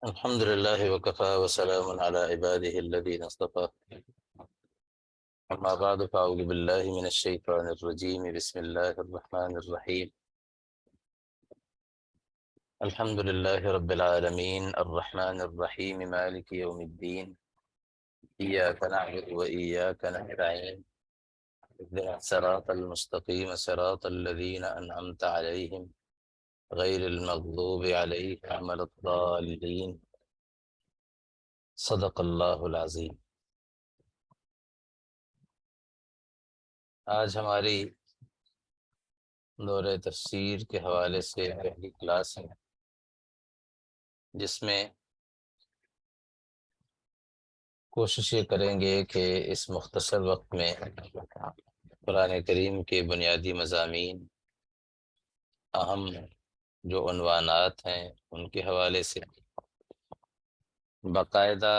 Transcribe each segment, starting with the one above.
الحمد لله وكفى وسلام على عباده الذين اصطفى. أما بعد فأعوذ بالله من الشيطان الرجيم. بسم الله الرحمن الرحيم. الحمد لله رب العالمين الرحمن الرحيم مالك يوم الدين. إياك نعبد وإياك نستعين. اهدنا الصراط المستقيم صراط الذين أنعمت عليهم غير المغضوب عليهم ولا الضالين. صدق اللہ العظیم. آج ہماری دورہ تفسیر کے حوالے سے پہلی کلاس ہے، جس میں کوشش یہ کریں گے کہ اس مختصر وقت میں قرآن کریم کے بنیادی مضامین، اہم جو عنوانات ہیں، ان کے حوالے سے باقاعدہ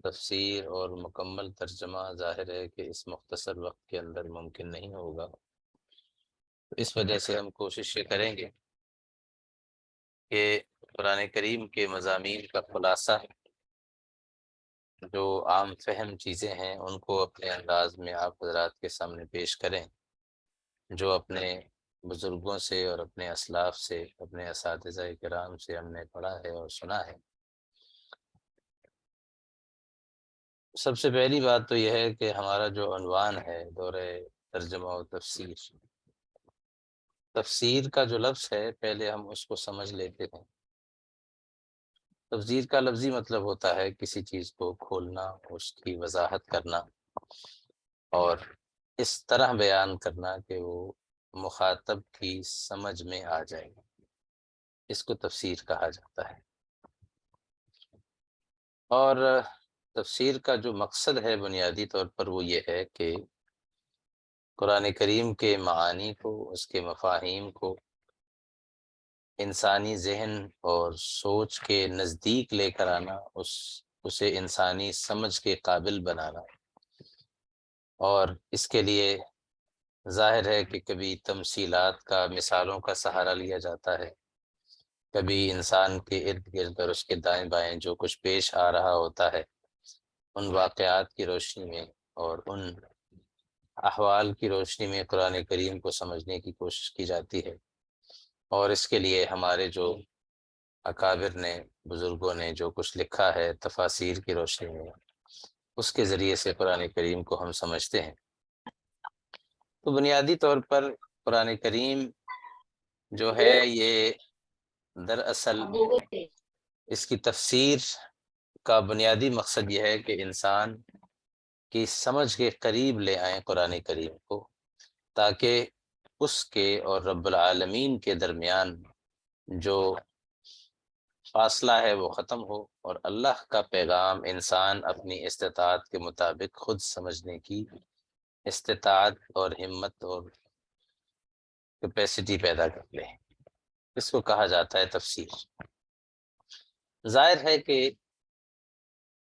تفسیر اور مکمل ترجمہ ظاہر ہے کہ اس مختصر وقت کے اندر ممکن نہیں ہوگا. اس وجہ سے ہم کوشش یہ کریں گے کہ قرآن کریم کے مضامین کا خلاصہ، جو عام فہم چیزیں ہیں، ان کو اپنے انداز میں آپ حضرات کے سامنے پیش کریں، جو اپنے بزرگوں سے اور اپنے اسلاف سے، اپنے اساتذہ کرام سے ہم نے پڑھا ہے اور سنا ہے. سب سے پہلی بات تو یہ ہے کہ ہمارا جو عنوان ہے دورہ ترجمہ و تفسیر، تفسیر کا جو لفظ ہے پہلے ہم اس کو سمجھ لیتے ہیں. تفسیر کا لفظی مطلب ہوتا ہے کسی چیز کو کھولنا، اس کی وضاحت کرنا اور اس طرح بیان کرنا کہ وہ مخاطب کی سمجھ میں آ جائے. اس کو تفسیر کہا جاتا ہے. اور تفسیر کا جو مقصد ہے بنیادی طور پر وہ یہ ہے کہ قرآن کریم کے معانی کو، اس کے مفاہیم کو انسانی ذہن اور سوچ کے نزدیک لے کر آنا، اسے انسانی سمجھ کے قابل بنانا. اور اس کے لیے ظاہر ہے کہ کبھی تمثیلات کا، مثالوں کا سہارا لیا جاتا ہے، کبھی انسان کے ارد گرد اور اس کے دائیں بائیں جو کچھ پیش آ رہا ہوتا ہے ان واقعات کی روشنی میں اور ان احوال کی روشنی میں قرآن کریم کو سمجھنے کی کوشش کی جاتی ہے. اور اس کے لیے ہمارے جو اکابر نے، بزرگوں نے جو کچھ لکھا ہے تفاسیر کی روشنی میں، اس کے ذریعے سے قرآن کریم کو ہم سمجھتے ہیں. تو بنیادی طور پر قرآن کریم جو ہے یہ دراصل اس کی تفسیر کا بنیادی مقصد یہ ہے کہ انسان کی سمجھ کے قریب لے آئیں قرآن کریم کو، تاکہ اس کے اور رب العالمین کے درمیان جو فاصلہ ہے وہ ختم ہو، اور اللہ کا پیغام انسان اپنی استطاعت کے مطابق خود سمجھنے کی استطاعت اور ہمت اور کیپیسٹی پیدا کر لے. اس کو کہا جاتا ہے تفسیر. ظاہر ہے کہ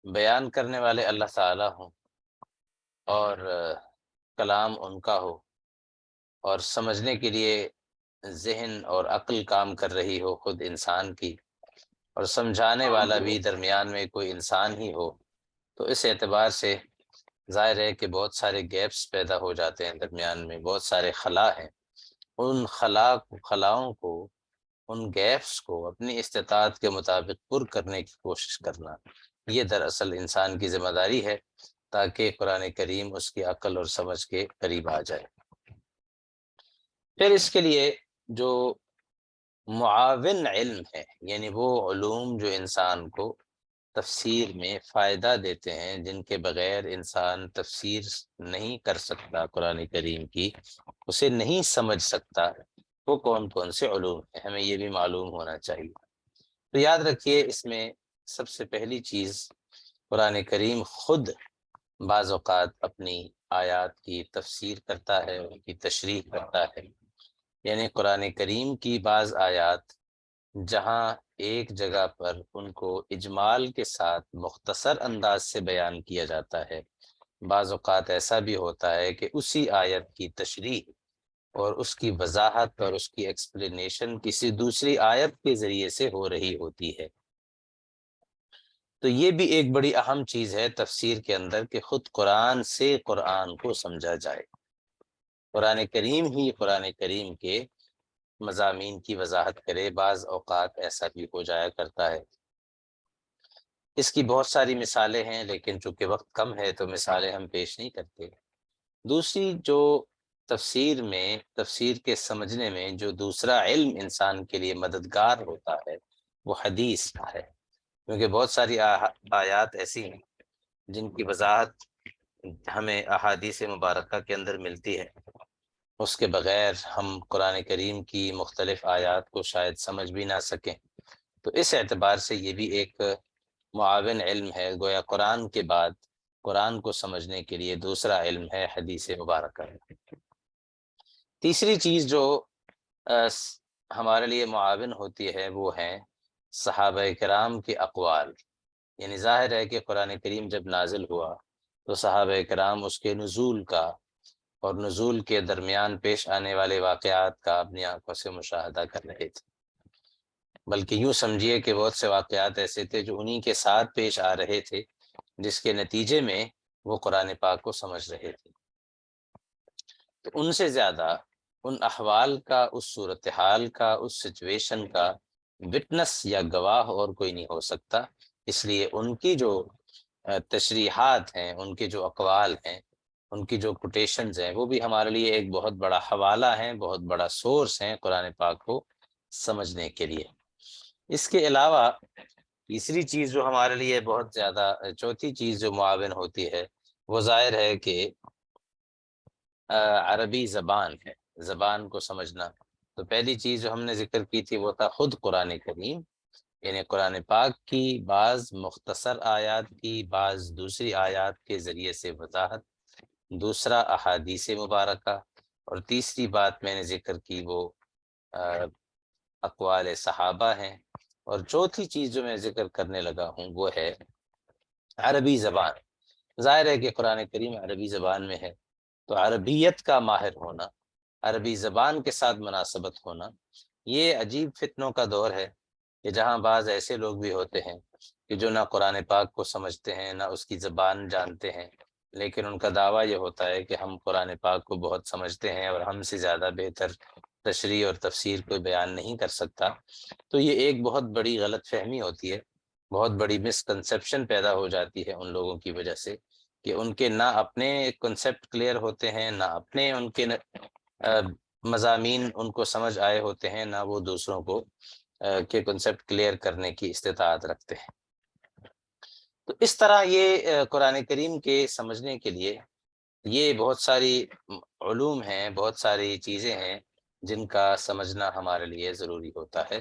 بیان کرنے والے اللہ تعالیٰ ہوں اور کلام ان کا ہو، اور سمجھنے کے لیے ذہن اور عقل کام کر رہی ہو خود انسان کی، اور سمجھانے والا بھی درمیان میں کوئی انسان ہی ہو، تو اس اعتبار سے ظاہر ہے کہ بہت سارے گیپس پیدا ہو جاتے ہیں، درمیان میں بہت سارے خلا ہیں. ان خلاؤں کو، ان گیپس کو اپنی استطاعت کے مطابق پر کرنے کی کوشش کرنا، یہ دراصل انسان کی ذمہ داری ہے، تاکہ قرآن کریم اس کی عقل اور سمجھ کے قریب آ جائے. پھر اس کے لیے جو معاون علم ہے، یعنی وہ علوم جو انسان کو تفسیر میں فائدہ دیتے ہیں، جن کے بغیر انسان تفسیر نہیں کر سکتا، قرآن کریم کی اسے نہیں سمجھ سکتا، وہ کون کون سے علوم ہیں، ہمیں یہ بھی معلوم ہونا چاہیے. تو یاد رکھیے، اس میں سب سے پہلی چیز قرآن کریم خود بعض اوقات اپنی آیات کی تفسیر کرتا ہے، ان کی تشریح کرتا ہے. یعنی قرآن کریم کی بعض آیات جہاں ایک جگہ پر ان کو اجمال کے ساتھ مختصر انداز سے بیان کیا جاتا ہے، بعض اوقات ایسا بھی ہوتا ہے کہ اسی آیت کی تشریح اور اس کی وضاحت اور اس کی ایکسپلینیشن کسی دوسری آیت کے ذریعے سے ہو رہی ہوتی ہے. تو یہ بھی ایک بڑی اہم چیز ہے تفسیر کے اندر کہ خود قرآن سے قرآن کو سمجھا جائے۔ قرآن کریم کے مضامین کی وضاحت کرے۔ بعض اوقات ایسا بھی ہو جایا کرتا ہے۔ اس کی بہت ساری مثالیں ہیں، لیکن چونکہ وقت کم ہے تو مثالیں ہم پیش نہیں کرتے۔ دوسری جو تفسیر کے سمجھنے میں جو دوسرا علم انسان کے لیے مددگار ہوتا ہے وہ حدیث کا ہے، کیونکہ بہت ساری آیات ایسی ہیں جن کی وضاحت ہمیں احادیث مبارکہ کے اندر ملتی ہے، اس کے بغیر ہم قرآن کریم کی مختلف آیات کو شاید سمجھ بھی نہ سکیں۔ تو اس اعتبار سے یہ بھی ایک معاون علم ہے، گویا قرآن کے بعد قرآن کو سمجھنے کے لیے دوسرا علم ہے حدیث مبارکہ۔ تیسری چیز جو ہمارے لیے معاون ہوتی ہے وہ ہیں صحابہ کرام کے اقوال۔ یعنی ظاہر ہے کہ قرآن کریم جب نازل ہوا تو صحابہ کرام اس کے نزول کا اور نزول کے درمیان پیش آنے والے واقعات کا اپنی آنکھوں سے مشاہدہ کر رہے تھے، بلکہ یوں سمجھیے کہ بہت سے واقعات ایسے تھے جو انہی کے ساتھ پیش آ رہے تھے، جس کے نتیجے میں وہ قرآن پاک کو سمجھ رہے تھے۔ تو ان سے زیادہ ان احوال کا، اس صورتحال کا، اس سچویشن کا وٹنس یا گواہ اور کوئی نہیں ہو سکتا۔ اس لیے ان کی جو تشریحات ہیں، ان کے جو اقوال ہیں، ان کی جو کوٹیشنز ہیں، وہ بھی ہمارے لیے ایک بہت بڑا حوالہ ہیں، بہت بڑا سورس ہیں قرآن پاک کو سمجھنے کے لیے۔ اس کے علاوہ تیسری چیز جو ہمارے لیے بہت زیادہ، چوتھی چیز جو معاون ہوتی ہے وہ ظاہر ہے کہ عربی زبان ہے، زبان کو سمجھنا۔ تو پہلی چیز جو ہم نے ذکر کی تھی وہ تھا خود قرآن کریم، یعنی قرآن پاک کی بعض مختصر آیات کی بعض دوسری آیات کے ذریعے سے وضاحت، دوسرا احادیث مبارکہ، اور تیسری بات میں نے ذکر کی وہ اقوال صحابہ ہیں، اور چوتھی چیز جو میں ذکر کرنے لگا ہوں وہ ہے عربی زبان۔ ظاہر ہے کہ قرآن کریم عربی زبان میں ہے، تو عربیت کا ماہر ہونا، عربی زبان کے ساتھ مناسبت ہونا، یہ عجیب فتنوں کا دور ہے کہ جہاں بعض ایسے لوگ بھی ہوتے ہیں کہ جو نہ قرآن پاک کو سمجھتے ہیں نہ اس کی زبان جانتے ہیں، لیکن ان کا دعویٰ یہ ہوتا ہے کہ ہم قرآن پاک کو بہت سمجھتے ہیں اور ہم سے زیادہ بہتر تشریح اور تفسیر کوئی بیان نہیں کر سکتا۔ تو یہ ایک بہت بڑی غلط فہمی ہوتی ہے، بہت بڑی مسکنسیپشن پیدا ہو جاتی ہے ان لوگوں کی وجہ سے کہ ان کے نہ اپنے کنسیپٹ کلیئر ہوتے ہیں، نہ اپنے ان کے مضامین ان کو سمجھ آئے ہوتے ہیں، نہ وہ دوسروں کو کے کنسیپٹ کلیئر کرنے کی استطاعت رکھتے ہیں۔ تو اس طرح یہ قرآن کریم کے سمجھنے کے لیے یہ بہت ساری علوم ہیں، بہت ساری چیزیں ہیں جن کا سمجھنا ہمارے لیے ضروری ہوتا ہے،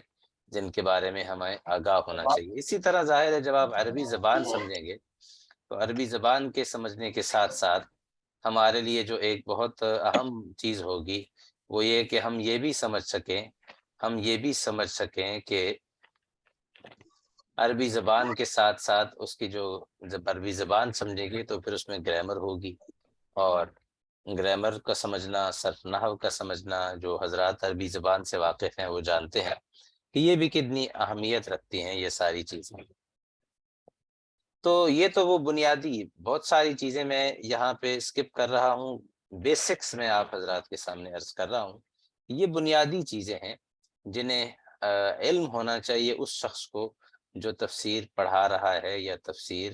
جن کے بارے میں ہمیں آگاہ ہونا چاہیے۔ اسی طرح ظاہر ہے جب آپ عربی زبان سمجھیں گے تو عربی زبان کے سمجھنے کے ساتھ ساتھ ہمارے لیے جو ایک بہت اہم چیز ہوگی وہ یہ کہ ہم یہ بھی سمجھ سکیں کہ عربی زبان کے ساتھ ساتھ اس کی جو، جب عربی زبان سمجھیں گے تو پھر اس میں گرامر ہوگی، اور گرامر کا سمجھنا، صرف نحو کا سمجھنا، جو حضرات عربی زبان سے واقف ہیں وہ جانتے ہیں کہ یہ بھی کتنی اہمیت رکھتی ہیں یہ ساری چیزیں۔ تو یہ تو وہ بنیادی بہت ساری چیزیں میں یہاں پہ اسکپ کر رہا ہوں، بیسکس میں آپ حضرات کے سامنے عرض کر رہا ہوں۔ یہ بنیادی چیزیں ہیں جنہیں علم ہونا چاہیے اس شخص کو جو تفسیر پڑھا رہا ہے یا تفسیر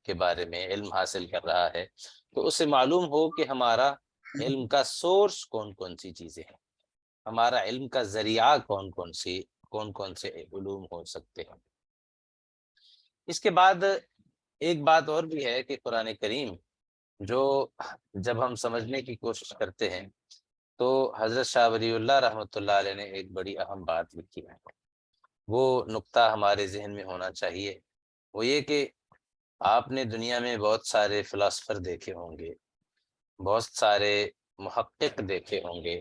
کے بارے میں علم حاصل کر رہا ہے، تو اسے معلوم ہو کہ ہمارا علم کا سورس کون کون سی چیزیں ہیں، ہمارا علم کا ذریعہ کون کون سے علوم ہو سکتے ہیں۔ اس کے بعد ایک بات اور بھی ہے کہ قرآن کریم جو جب ہم سمجھنے کی کوشش کرتے ہیں تو حضرت شاہ ولی اللہ رحمۃ اللہ علیہ نے ایک بڑی اہم بات لکھی ہے، وہ نقطہ ہمارے ذہن میں ہونا چاہیے۔ وہ یہ کہ آپ نے دنیا میں بہت سارے فلاسفر دیکھے ہوں گے، بہت سارے محقق دیکھے ہوں گے،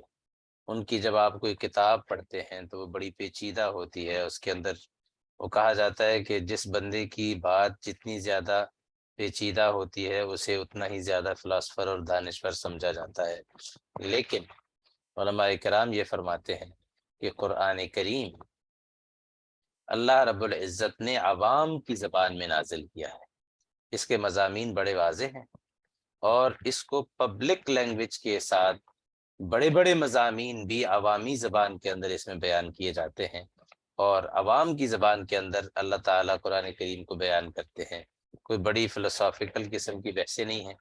ان کی جب آپ کوئی کتاب پڑھتے ہیں تو وہ بڑی پیچیدہ ہوتی ہے، اس کے اندر وہ کہا جاتا ہے کہ جس بندے کی بات جتنی زیادہ پیچیدہ ہوتی ہے اسے اتنا ہی زیادہ فلاسفر اور دانشور سمجھا جاتا ہے۔ لیکن علماء کرام یہ فرماتے ہیں کہ قرآن کریم اللہ رب العزت نے عوام کی زبان میں نازل کیا ہے۔ اس کے مضامین بڑے واضح ہیں، اور اس کو پبلک لینگویج کے ساتھ بڑے بڑے مضامین بھی عوامی زبان کے اندر اس میں بیان کیے جاتے ہیں، اور عوام کی زبان کے اندر اللہ تعالیٰ قرآن کریم کو بیان کرتے ہیں۔ کوئی بڑی فلسافیکل قسم کی بحثیں نہیں ہیں،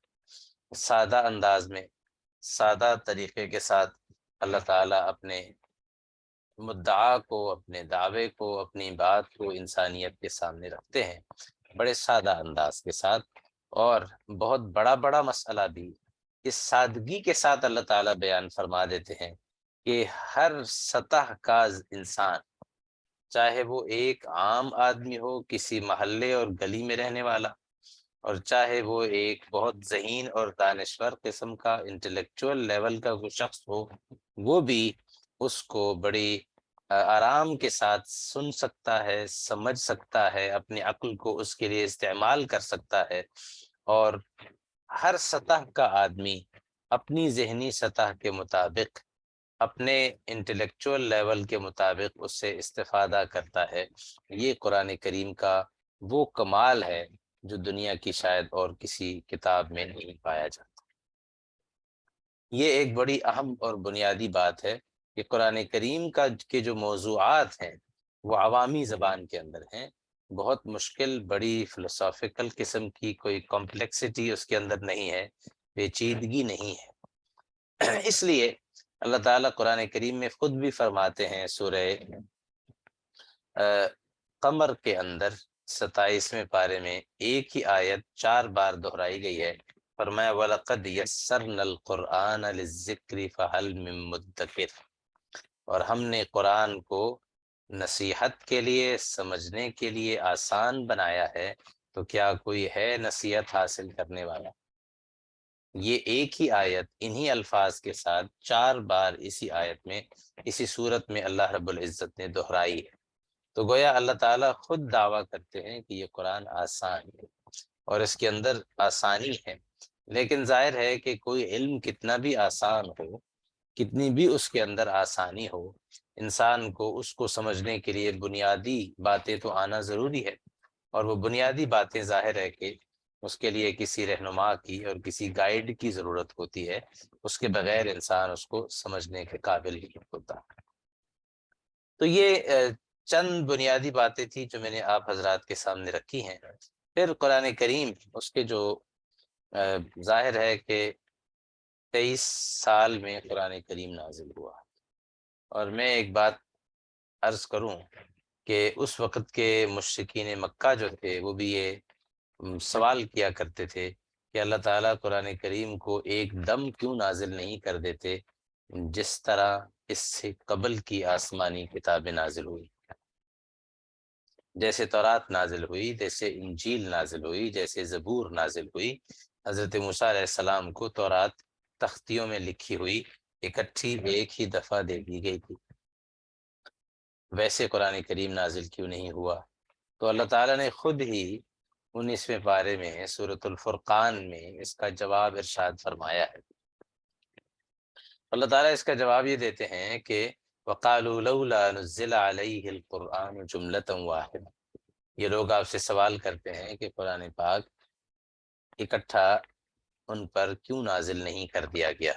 سادہ انداز میں، سادہ طریقے کے ساتھ اللہ تعالیٰ اپنے مدعا کو، اپنے دعوے کو، اپنی بات کو انسانیت کے سامنے رکھتے ہیں، بڑے سادہ انداز کے ساتھ۔ اور بہت بڑا بڑا مسئلہ بھی اس سادگی کے ساتھ اللہ تعالیٰ بیان فرما دیتے ہیں کہ ہر سطح کا انسان، چاہے وہ ایک عام آدمی ہو کسی محلے اور گلی میں رہنے والا، اور چاہے وہ ایک بہت ذہین اور دانشور قسم کا انٹلیکچوئل لیول کا کوئی شخص ہو، وہ بھی اس کو بڑی آرام کے ساتھ سن سکتا ہے، سمجھ سکتا ہے، اپنی عقل کو اس کے لیے استعمال کر سکتا ہے، اور ہر سطح کا آدمی اپنی ذہنی سطح کے مطابق، اپنے انٹلیکچوئل لیول کے مطابق اس سے استفادہ کرتا ہے۔ یہ قرآن کریم کا وہ کمال ہے جو دنیا کی شاید اور کسی کتاب میں نہیں پایا جاتا۔ یہ ایک بڑی اہم اور بنیادی بات ہے کہ قرآن کریم کے جو موضوعات ہیں وہ عوامی زبان کے اندر ہیں، بہت مشکل، بڑی فلسافیکل قسم کی کوئی کمپلیکسٹی اس کے اندر نہیں ہے، پیچیدگی نہیں ہے۔ اس لیے اللہ تعالیٰ قرآن کریم میں خود بھی فرماتے ہیں، سورہ قمر کے اندر 27ویں پارے میں ایک ہی آیت 4 بار دہرائی گئی ہے، فرمایا وَلَقَدْ يَسَّرْنَا الْقُرْآنَ لِلذِّكْرِ فَهَلْ مِن مُدَّكِرٍ، اور ہم نے قرآن کو نصیحت کے لیے، سمجھنے کے لیے آسان بنایا ہے، تو کیا کوئی ہے نصیحت حاصل کرنے والا؟ یہ ایک ہی آیت انہی الفاظ کے ساتھ 4 بار اسی آیت میں، اسی صورت میں اللہ رب العزت نے دہرائی ہے۔ تو گویا اللہ تعالیٰ خود دعویٰ کرتے ہیں کہ یہ قرآن آسان ہے، اور اس کے اندر آسانی ہے۔ لیکن ظاہر ہے کہ کوئی علم کتنا بھی آسان ہو، کتنی بھی اس کے اندر آسانی ہو، انسان کو اس کو سمجھنے کے لیے بنیادی باتیں تو آنا ضروری ہے، اور وہ بنیادی باتیں ظاہر ہے کہ اس کے لیے کسی رہنما کی اور کسی گائیڈ کی ضرورت ہوتی ہے، اس کے بغیر انسان اس کو سمجھنے کے قابل نہیں ہوتا۔ تو یہ چند بنیادی باتیں تھیں جو میں نے آپ حضرات کے سامنے رکھی ہیں۔ پھر قرآن کریم اس کے جو ظاہر ہے کہ 23 سال میں قرآن کریم نازل ہوا، اور میں ایک بات عرض کروں کہ اس وقت کے مشرکین مکہ جو تھے وہ بھی یہ سوال کیا کرتے تھے کہ اللہ تعالیٰ قرآن کریم کو ایک دم کیوں نازل نہیں کر دیتے، جس طرح اس سے قبل کی آسمانی کتابیں نازل ہوئی، جیسے تورات نازل ہوئی، جیسے انجیل نازل ہوئی، جیسے زبور نازل ہوئی۔ حضرت موسیٰ علیہ السلام کو تورات تختیوں میں لکھی ہوئی اکٹھی ایک ہی دفعہ دے دی گئی تھی، ویسے قرآن کریم نازل کیوں نہیں ہوا؟ تو اللہ تعالیٰ نے خود ہی 19ویں پارے میں سورۃ الفرقان میں اس کا جواب ارشاد فرمایا ہے۔ اللہ تعالیٰ اس کا جواب یہ دیتے ہیں کہ وَقَالُوا لَوْلَا نُزِّلَ عَلَيْهِ الْقُرْآنُ جُمْلَةً وَاحِدَةً، یہ لوگ آپ سے سوال کرتے ہیں کہ قرآن پاک اکٹھا ان پر کیوں نازل نہیں کر دیا گیا؟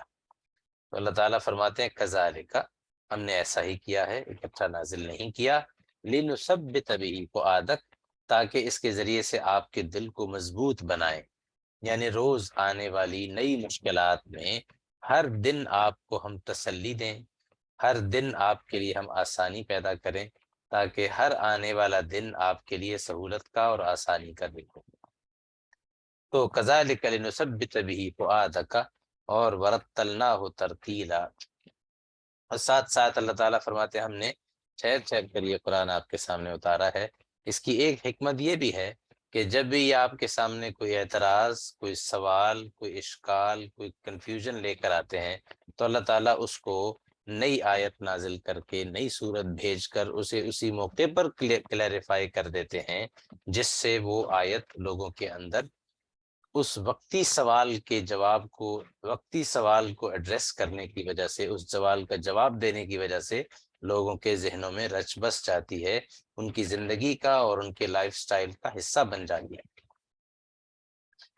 تو اللہ تعالیٰ فرماتے ہیں کذالک، ہم نے ایسا ہی کیا ہے، اکٹھا نازل نہیں کیا، لنثبت به فؤادک، تاکہ اس کے ذریعے سے آپ کے دل کو مضبوط بنائیں، یعنی روز آنے والی نئی مشکلات میں ہر دن آپ کو ہم تسلی دیں، ہر دن آپ کے لیے ہم آسانی پیدا کریں، تاکہ ہر آنے والا دن آپ کے لیے سہولت کا اور آسانی کا دن ہو۔ تو کذالک لنثبت به فؤادک، اور ورتلناہ ترتیلا، اور ساتھ ساتھ اللہ تعالیٰ فرماتے ہیں ہم نے ٹھہر ٹھہر کر یہ قرآن آپ کے سامنے اتارا ہے۔ اس کی ایک حکمت یہ بھی ہے کہ جب بھی یہ آپ کے سامنے کوئی اعتراض، کوئی سوال، کوئی اشکال، کوئی کنفیوژن لے کر آتے ہیں، تو اللہ تعالیٰ اس کو نئی آیت نازل کر کے، نئی صورت بھیج کر اسے اسی موقع پر کلیریفائی کر دیتے ہیں، جس سے وہ آیت لوگوں کے اندر اس وقتی سوال کے جواب کو، وقتی سوال کو ایڈریس کرنے کی وجہ سے، اس سوال کا جواب دینے کی وجہ سے لوگوں کے ذہنوں میں رچ بس جاتی ہے، ان کی زندگی کا اور ان کے لائف سٹائل کا حصہ بن جاتی ہے۔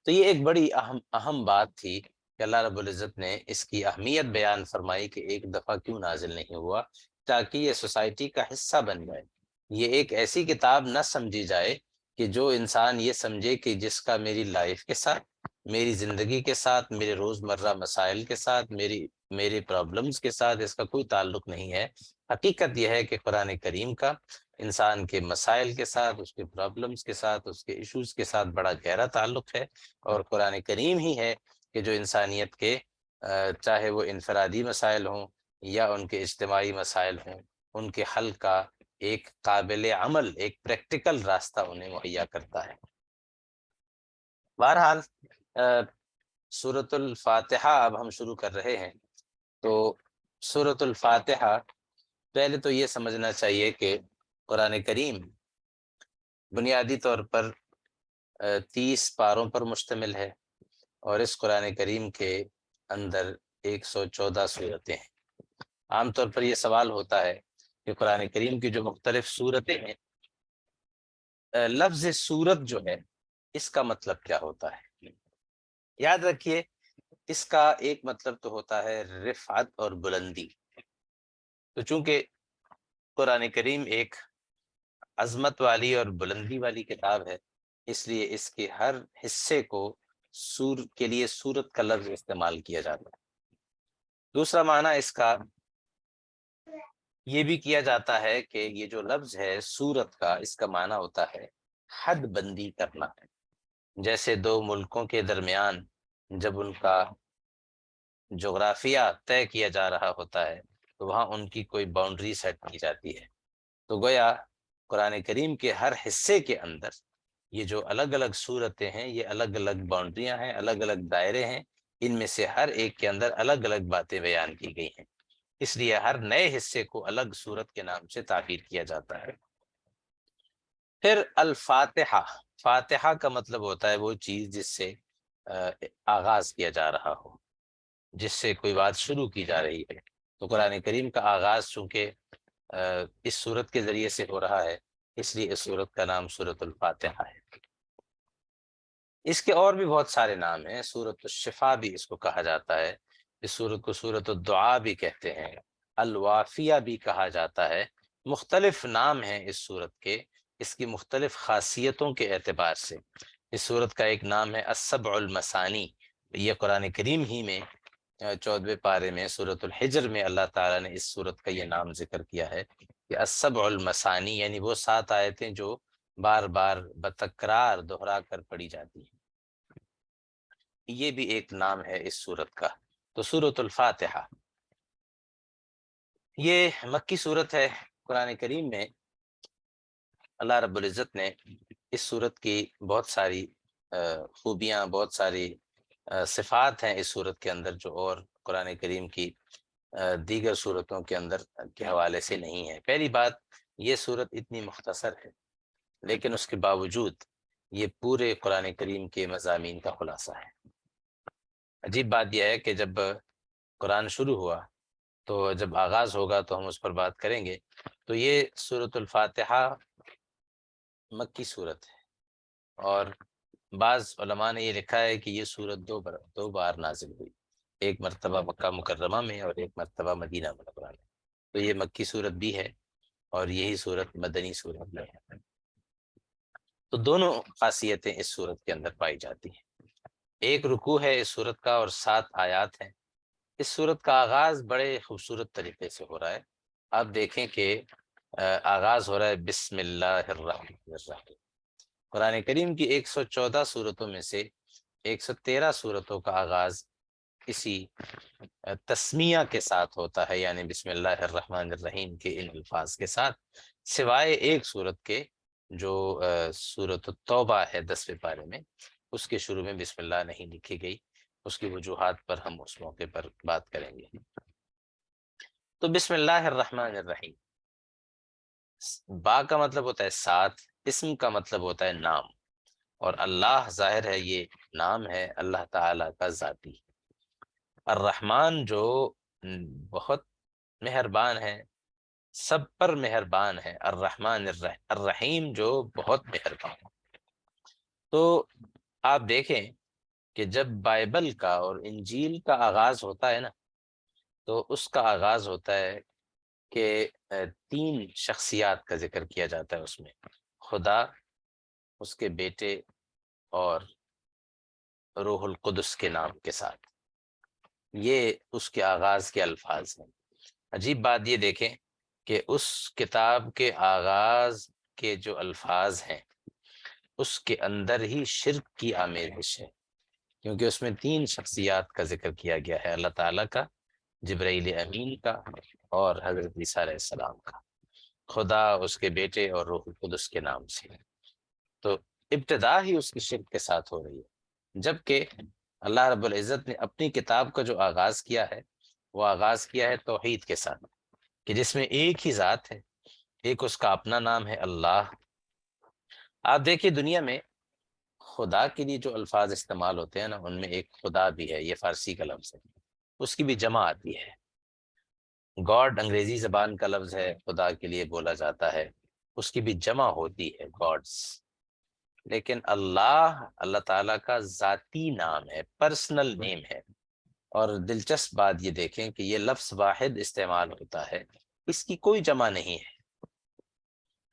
تو یہ ایک بڑی اہم بات تھی کہ اللہ رب العزت نے اس کی اہمیت بیان فرمائی کہ ایک دفعہ کیوں نازل نہیں ہوا، تاکہ یہ سوسائٹی کا حصہ بن جائے۔ یہ ایک ایسی کتاب نہ سمجھی جائے کہ جو انسان یہ سمجھے کہ جس کا میری لائف کے ساتھ، میری زندگی کے ساتھ، میرے روزمرہ مسائل کے ساتھ، میری پرابلمز کے ساتھ اس کا کوئی تعلق نہیں ہے۔ حقیقت یہ ہے کہ قرآن کریم کا انسان کے مسائل کے ساتھ، اس کے پرابلمز کے ساتھ، اس کے ایشوز کے ساتھ بڑا گہرا تعلق ہے، اور قرآن کریم ہی ہے کہ جو انسانیت کے چاہے وہ انفرادی مسائل ہوں یا ان کے اجتماعی مسائل ہوں، ان کے حل کا ایک قابل عمل، ایک پریکٹیکل راستہ انہیں مہیا کرتا ہے۔ بہرحال سورۃ الفاتحہ اب ہم شروع کر رہے ہیں۔ تو سورۃ الفاتحہ، پہلے تو یہ سمجھنا چاہیے کہ قرآن کریم بنیادی طور پر 30 پاروں پر مشتمل ہے، اور اس قرآن کریم کے اندر 114 صورتیں ہیں۔ عام طور پر یہ سوال ہوتا ہے کہ قرآن کریم کی جو مختلف صورتیں ہیں، لفظ صورت جو ہے اس کا مطلب کیا ہوتا ہے؟ یاد رکھیے، اس کا ایک مطلب تو ہوتا ہے رفعت اور بلندی۔ تو چونکہ قرآن کریم ایک عظمت والی اور بلندی والی کتاب ہے، اس لیے اس کے ہر حصے کو سور کے لیے سورت کا لفظ استعمال کیا جاتا ہے۔ دوسرا معنی اس کا یہ بھی کیا جاتا ہے کہ یہ جو لفظ ہے سورت کا، اس کا معنی ہوتا ہے حد بندی کرنا ہے۔ جیسے دو ملکوں کے درمیان جب ان کا جغرافیہ طے کیا جا رہا ہوتا ہے تو وہاں ان کی کوئی باؤنڈری سیٹ کی جاتی ہے، تو گویا قرآن کریم کے ہر حصے کے اندر یہ جو الگ الگ صورتیں ہیں، یہ الگ الگ باؤنڈریاں ہیں، الگ الگ دائرے ہیں، ان میں سے ہر ایک کے اندر الگ الگ باتیں بیان کی گئی ہیں، اس لیے ہر نئے حصے کو الگ صورت کے نام سے تعبیر کیا جاتا ہے۔ پھر الفاتحہ، فاتحہ کا مطلب ہوتا ہے وہ چیز جس سے آغاز کیا جا رہا ہو، جس سے کوئی بات شروع کی جا رہی ہے۔ تو قرآن کریم کا آغاز چونکہ اس صورت کے ذریعے سے ہو رہا ہے، اس لیے اس صورت کا نام سورۃ الفاتحہ ہے۔ اس کے اور بھی بہت سارے نام ہیں، سورۃ الشفا بھی اس کو کہا جاتا ہے، اس سورت کو سورۃ الدعاء بھی کہتے ہیں، الوافیہ بھی کہا جاتا ہے۔ مختلف نام ہیں اس سورت کے، اس کی مختلف خاصیتوں کے اعتبار سے۔ اس سورت کا ایک نام ہے السبع المثانی، یہ قرآن کریم ہی میں 14ویں پارے میں سورۃ الحجر میں اللہ تعالیٰ نے اس سورت کا یہ نام ذکر کیا ہے کہ السبع المثانی، یعنی وہ 7 آیتیں جو بار بار بتکرار دہرا کر پڑھی جاتی ہیں، یہ بھی ایک نام ہے اس سورت کا۔ تو سورۃ الفاتحہ یہ مکی سورت ہے۔ قرآن کریم میں اللہ رب العزت نے اس سورت کی بہت ساری خوبیاں، بہت ساری صفات ہیں اس سورت کے اندر جو اور قرآن کریم کی دیگر صورتوں کے اندر کے حوالے سے نہیں ہے۔ پہلی بات، یہ سورت اتنی مختصر ہے لیکن اس کے باوجود یہ پورے قرآن کریم کے مضامین کا خلاصہ ہے۔ عجیب بات یہ ہے کہ جب قرآن شروع ہوا تو جب آغاز ہوگا تو ہم اس پر بات کریں گے، تو یہ سورۃ الفاتحہ مکی صورت ہے، اور بعض علماء نے یہ لکھا ہے کہ یہ سورت دو بار نازل ہوئی، ایک مرتبہ مکہ مکرمہ میں اور ایک مرتبہ مدینہ منورہ میں۔ تو یہ مکی صورت بھی ہے اور یہی صورت مدنی صورت بھی ہے۔ تو دونوں خاصیتیں اس صورت کے اندر پائی جاتی ہیں۔ ایک رکوع ہے اس صورت کا اور 7 آیات ہیں۔ اس صورت کا آغاز بڑے خوبصورت طریقے سے ہو رہا ہے۔ آپ دیکھیں کہ آغاز ہو رہا ہے بسم اللہ الرحمن الرحیم۔ قرآن کریم کی 114 صورتوں میں سے 113 صورتوں کا آغاز اسی تسمیہ کے ساتھ ہوتا ہے، یعنی بسم اللہ الرحمن الرحیم کے ان الفاظ کے ساتھ، سوائے ایک صورت کے جو سورۃ التوبہ ہے 10ویں پارے میں، اس کے شروع میں بسم اللہ نہیں لکھی گئی۔ اس کی وجوہات پر ہم اس موقع پر بات کریں گے۔ تو بسم اللہ الرحمن الرحیم، با کا مطلب ہوتا ہے ساتھ، اسم کا مطلب ہوتا ہے نام، اور اللہ ظاہر ہے یہ نام ہے اللہ تعالی کا ذاتی۔ الرحمن جو بہت مہربان ہے، سب پر مہربان ہے، الرحمن الرحیم جو بہت مہربان ہے۔ تو آپ دیکھیں کہ جب بائبل کا اور انجیل کا آغاز ہوتا ہے نا، تو اس کا آغاز ہوتا ہے کہ تین شخصیات کا ذکر کیا جاتا ہے اس میں، خدا، اس کے بیٹے اور روح القدس کے نام کے ساتھ۔ یہ اس کے آغاز کے الفاظ ہیں۔ عجیب بات یہ دیکھیں کہ اس کتاب کے آغاز کے جو الفاظ ہیں اس کے اندر ہی شرک کی آمیزش ہے، کیونکہ اس میں تین شخصیات کا ذکر کیا گیا ہے، اللہ تعالیٰ کا، جبرائیل امین کا، اور حضرت عیسیٰ علیہ السلام کا، خدا، اس کے بیٹے اور روح القدس کے نام سے۔ تو ابتدا ہی اس کی شرک کے ساتھ ہو رہی ہے، جبکہ اللہ رب العزت نے اپنی کتاب کا جو آغاز کیا ہے وہ آغاز کیا ہے توحید کے ساتھ، کہ جس میں ایک ہی ذات ہے، ایک اس کا اپنا نام ہے اللہ۔ آپ دیکھیے دنیا میں خدا کے لیے جو الفاظ استعمال ہوتے ہیں نا، ان میں ایک خدا بھی ہے، یہ فارسی کا لفظ ہے، اس کی بھی جمع آتی ہے۔ گاڈ انگریزی زبان کا لفظ ہے، خدا کے لیے بولا جاتا ہے، اس کی بھی جمع ہوتی ہے گاڈس۔ لیکن اللہ تعالیٰ کا ذاتی نام ہے، پرسنل نیم ہے۔ اور دلچسپ بات یہ دیکھیں کہ یہ لفظ واحد استعمال ہوتا ہے، اس کی کوئی جمع نہیں ہے،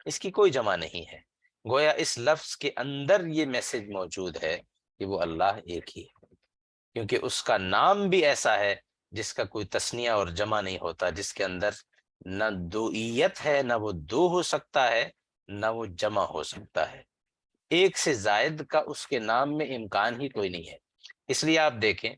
اس کی کوئی جمع نہیں ہے۔ گویا اس لفظ کے اندر یہ میسج موجود ہے کہ وہ اللہ ایک ہی ہے، کیونکہ اس کا نام بھی ایسا ہے جس کا کوئی تثنیہ اور جمع نہیں ہوتا، جس کے اندر نہ دوئیت ہے، نہ وہ دو ہو سکتا ہے، نہ وہ جمع ہو سکتا ہے۔ ایک سے زائد کا اس کے نام میں امکان ہی کوئی نہیں ہے۔ اس لیے آپ دیکھیں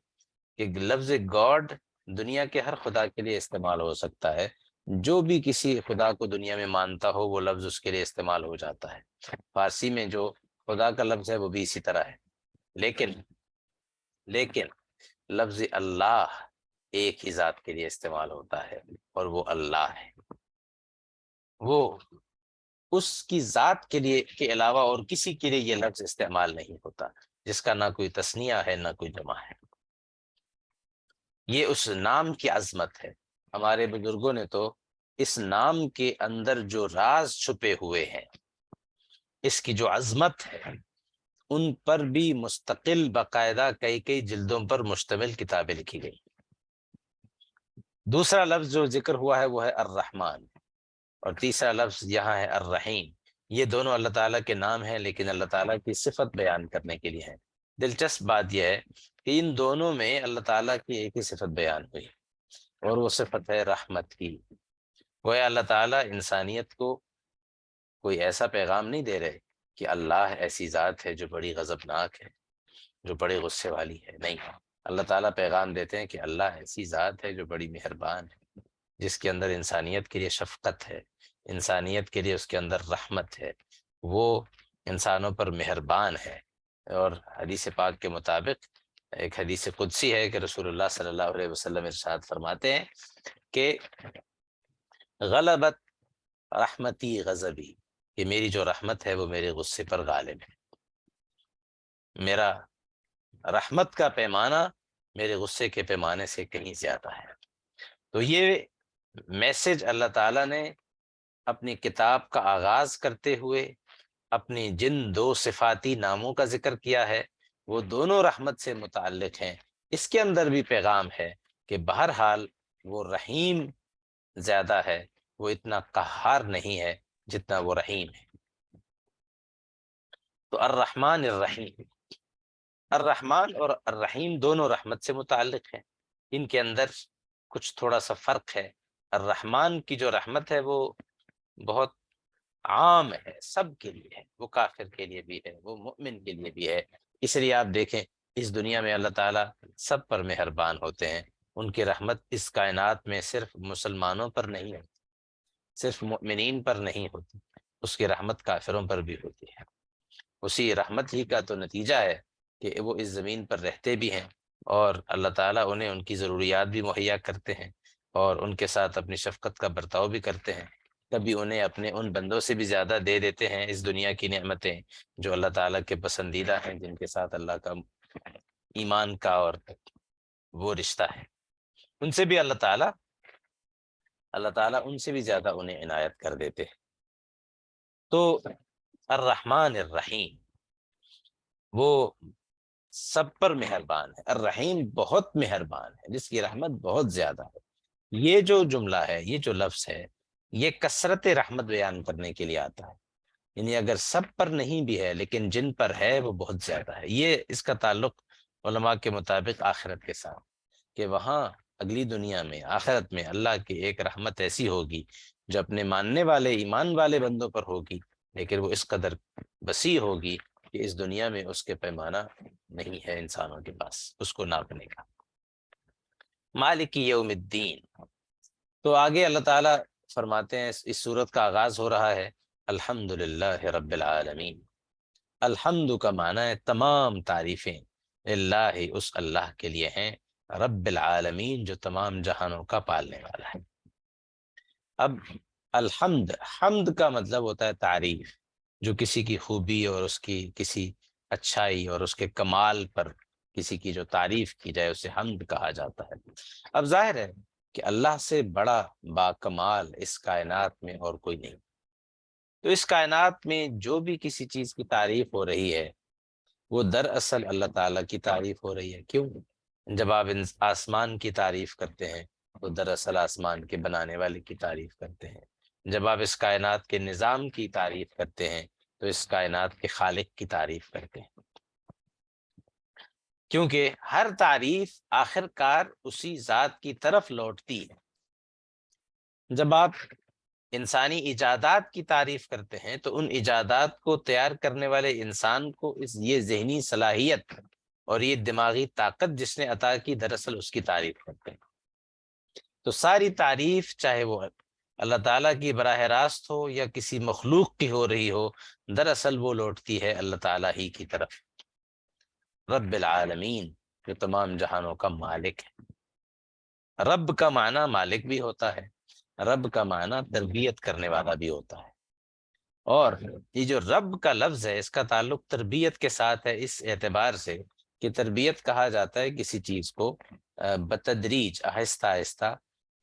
کہ لفظ گاڈ دنیا کے ہر خدا کے لیے استعمال ہو سکتا ہے، جو بھی کسی خدا کو دنیا میں مانتا ہو وہ لفظ اس کے لیے استعمال ہو جاتا ہے۔ فارسی میں جو خدا کا لفظ ہے وہ بھی اسی طرح ہے، لیکن لفظ اللہ ایک ہی ذات کے لیے استعمال ہوتا ہے، اور وہ اللہ ہے۔ وہ اس کی ذات کے لیے کے علاوہ اور کسی کے لیے یہ لفظ استعمال نہیں ہوتا، جس کا نہ کوئی تثنیہ ہے نہ کوئی جمع ہے۔ یہ اس نام کی عظمت ہے۔ ہمارے بزرگوں نے تو اس نام کے اندر جو راز چھپے ہوئے ہیں، اس کی جو عظمت ہے، ان پر بھی مستقل باقاعدہ کئی جلدوں پر مشتمل کتابیں لکھی گئی۔ دوسرا لفظ جو ذکر ہوا ہے وہ ہے الرحمن، اور تیسرا لفظ یہاں ہے الرحیم۔ یہ دونوں اللہ تعالیٰ کے نام ہیں، لیکن اللہ تعالیٰ کی صفت بیان کرنے کے لیے ہیں۔ دلچسپ بات یہ ہے کہ ان دونوں میں اللہ تعالیٰ کی ایک ہی صفت بیان ہوئی، اور وہ صفت ہے رحمت کی۔ گویا اللہ تعالیٰ انسانیت کو کوئی ایسا پیغام نہیں دے رہے کہ اللہ ایسی ذات ہے جو بڑی غضبناک ہے، جو بڑے غصے والی ہے، نہیں۔ اللہ تعالیٰ پیغام دیتے ہیں کہ اللہ ایسی ذات ہے جو بڑی مہربان ہے، جس کے اندر انسانیت کے لیے شفقت ہے، انسانیت کے لیے اس کے اندر رحمت ہے، وہ انسانوں پر مہربان ہے۔ اور حدیث پاک کے مطابق ایک حدیث قدسی ہے کہ رسول اللہ صلی اللہ علیہ وسلم ارشاد فرماتے ہیں کہ غلبت رحمتی غضبی، کہ میری جو رحمت ہے وہ میرے غصے پر غالب ہے، میرا رحمت کا پیمانہ میرے غصے کے پیمانے سے کہیں زیادہ ہے۔ تو یہ میسج اللہ تعالیٰ نے اپنی کتاب کا آغاز کرتے ہوئے اپنی جن دو صفاتی ناموں کا ذکر کیا ہے وہ دونوں رحمت سے متعلق ہیں۔ اس کے اندر بھی پیغام ہے کہ بہرحال وہ رحیم زیادہ ہے، وہ اتنا قہار نہیں ہے جتنا وہ رحیم ہے۔ تو الرحمن الرحیم، الرحمن اور الرحیم دونوں رحمت سے متعلق ہیں، ان کے اندر کچھ تھوڑا سا فرق ہے۔ الرحمن کی جو رحمت ہے وہ بہت عام ہے، سب کے لیے ہے، وہ کافر کے لیے بھی ہے، وہ مومن کے لیے بھی ہے۔ اس لیے آپ دیکھیں اس دنیا میں اللہ تعالیٰ سب پر مہربان ہوتے ہیں، ان کی رحمت اس کائنات میں صرف مسلمانوں پر نہیں ہوتی، صرف مؤمنین پر نہیں ہوتی، اس کی رحمت کافروں پر بھی ہوتی ہے۔ اسی رحمت ہی کا تو نتیجہ ہے کہ وہ اس زمین پر رہتے بھی ہیں، اور اللہ تعالیٰ انہیں ان کی ضروریات بھی مہیا کرتے ہیں، اور ان کے ساتھ اپنی شفقت کا برتاؤ بھی کرتے ہیں۔ کبھی انہیں اپنے ان بندوں سے بھی زیادہ دے دیتے ہیں اس دنیا کی نعمتیں جو اللہ تعالیٰ کے پسندیدہ ہیں، جن کے ساتھ اللہ کا ایمان کا اور وہ رشتہ ہے، ان سے بھی اللہ تعالیٰ اللہ تعالیٰ ان سے بھی زیادہ انہیں عنایت کر دیتے ہیں۔ تو الرحمن الرحیم، وہ سب پر مہربان ہے، الرحیم بہت مہربان ہے، جس کی رحمت بہت زیادہ ہے۔ یہ جو جملہ ہے، یہ جو لفظ ہے، یہ کثرت رحمت بیان کرنے کے لیے آتا ہے، یعنی اگر سب پر نہیں بھی ہے لیکن جن پر ہے وہ بہت زیادہ ہے۔ یہ اس کا تعلق علماء کے مطابق آخرت کے ساتھ، کہ وہاں اگلی دنیا میں، آخرت میں اللہ کی ایک رحمت ایسی ہوگی جو اپنے ماننے والے، ایمان والے بندوں پر ہوگی، لیکن وہ اس قدر وسیع ہوگی کہ اس دنیا میں اس کے پیمانہ نہیں ہے انسانوں کے پاس اس کو ناپنے کا۔ مالک یوم الدین، تو آگے اللہ تعالیٰ فرماتے ہیں، اس صورت کا آغاز ہو رہا ہے الحمد للہ رب العالمین۔ الحمد کا معنی ہے تمام تعریفیں اللہ، اس اللہ کے لیے ہیں، رب العالمین جو تمام جہانوں کا پالنے والا ہے۔ اب الحمد، حمد کا مطلب ہوتا ہے تعریف، جو کسی کی خوبی اور اس کی کسی اچھائی اور اس کے کمال پر کسی کی جو تعریف کی جائے اسے حمد کہا جاتا ہے۔ اب ظاہر ہے کہ اللہ سے بڑا با کمال اس کائنات میں اور کوئی نہیں۔ تو اس کائنات میں جو بھی کسی چیز کی تعریف ہو رہی ہے وہ دراصل اللہ تعالیٰ کی تعریف ہو رہی ہے۔ کیوں؟ جب آپ آسمان کی تعریف کرتے ہیں تو دراصل آسمان کے بنانے والے کی تعریف کرتے ہیں۔ جب آپ اس کائنات کے نظام کی تعریف کرتے ہیں تو اس کائنات کے خالق کی تعریف کرتے ہیں، کیونکہ ہر تعریف آخر کار اسی ذات کی طرف لوٹتی ہے۔ جب آپ انسانی ایجادات کی تعریف کرتے ہیں تو ان ایجادات کو تیار کرنے والے انسان کو یہ ذہنی صلاحیت اور یہ دماغی طاقت جس نے عطا کی، دراصل اس کی تعریف کرتے ہیں۔ تو ساری تعریف چاہے وہ اللہ تعالیٰ کی براہ راست ہو یا کسی مخلوق کی ہو رہی ہو، دراصل وہ لوٹتی ہے اللہ تعالیٰ ہی کی طرف۔ رب العالمین، جو تمام جہانوں کا مالک ہے۔ رب کا معنی مالک بھی ہوتا ہے، رب کا معنی تربیت کرنے والا بھی ہوتا ہے، اور یہ جو رب کا لفظ ہے اس کا تعلق تربیت کے ساتھ ہے، اس اعتبار سے کہ تربیت کہا جاتا ہے کسی چیز کو بتدریج، آہستہ آہستہ